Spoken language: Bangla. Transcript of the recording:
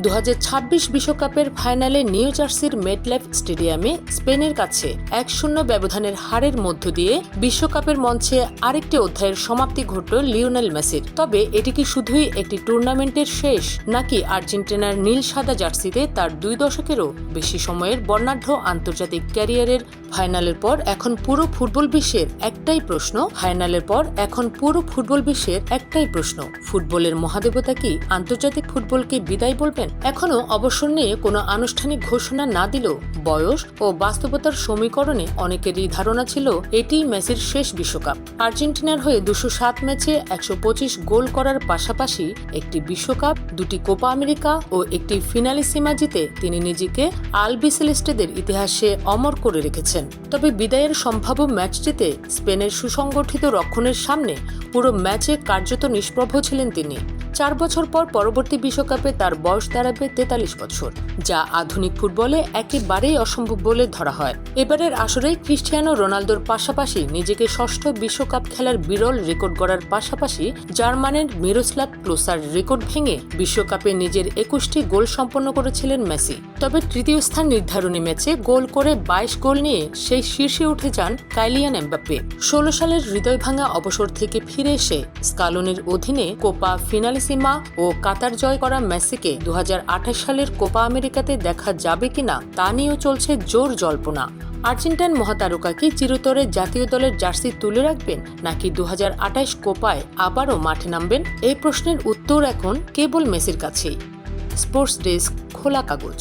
2026 বিশ্বকাপের ফাইনালে নিউ জার্সির মেটলাইফ স্টেডিয়ামে স্পেনের কাছে 1-0 ব্যবধানের হারের মধ্য দিয়ে বিশ্বকাপের মঞ্চে আরেকটি অধ্যায়ের সমাপ্তি ঘটল লিওনেল মেসির। তবে এটি কি শুধুই একটি টুর্নামেন্টের শেষ, নাকি আর্জেন্টিনার নীল সাদা জার্সিতে তার 2 দশকেরও বেশি সময়ের বর্ণাঢ্য আন্তর্জাতিক ক্যারিয়ারের ফাইনালের পর এখন পুরো ফুটবল বিশ্বের একটাই প্রশ্ন, ফুটবলের মহাদেবতা কি আন্তর্জাতিক ফুটবলকে বিদায় বলবেন? এখনো অবসর নিয়ে কোনো আনুষ্ঠানিক ঘোষণা না দিলেও বয়স ও বাস্তবতার সমীকরণে অনেকেরই ধারণা ছিল এটিই মেসির শেষ বিশ্বকাপ। আর্জেন্টিনার হয়ে 207 ম্যাচে 125 গোল করার পাশাপাশি একটি বিশ্বকাপ, 2টি কোপা আমেরিকা ও একটি ফিনালিসিমা জিতে তিনি নিজেকে আলবিসেলেস্টেদের ইতিহাসে অমর করে রেখেছেন। তবে বিদায়ের সম্ভাব্য ম্যাচটিতে স্পেনের সুসংগঠিত রক্ষণের সামনে পুরো ম্যাচে কার্যত নিষ্প্রভ ছিলেন তিনি। 4 বছর পর পরবর্তী বিশ্বকাপে তার বয়স দাঁড়াবে 43 বছর, যা আধুনিক ফুটবলে একেবারেই অসম্ভব বলে ধরা হয়। এবারের আসরে ক্রিস্টিয়ানো রোনালদোর পাশাপাশি নিজেকে ষষ্ঠ বিশ্বকাপ খেলার বিরল রেকর্ড গড়ার পাশাপাশি জার্মানের মিরোস্লাভ ক্লোসার রেকর্ড ভেঙে বিশ্বকাপে নিজের 21টি গোল সম্পন্ন করেছিলেন মেসি। তবে তৃতীয় স্থান নির্ধারণী ম্যাচে গোল করে 22 গোল নিয়ে সেই শীর্ষে উঠে যান কাইলিয়ান এমবাপ্পে। 16 সালের হৃদয় ভাঙা অবসর থেকে ফিরে এসে স্কালোনির অধীনে কোপা ফিনালিসিমা ও কাতার জয় করা মেসিকে 2028 সালের কোপা আমেরিকাতে দেখা যাবে কিনা তা নিয়েও চলছে জোর জল্পনা। আর্জেন্টাইন মহাতারকা কি চিরতরে জাতীয় দলের জার্সি তুলে রাখবেন, নাকি 2028 কোপায় আবারও মাঠে নামবেন? এই প্রশ্নের উত্তর এখন কেবল মেসির কাছেই। স্পোর্টস ডেস্ক, খোলা কাগজ।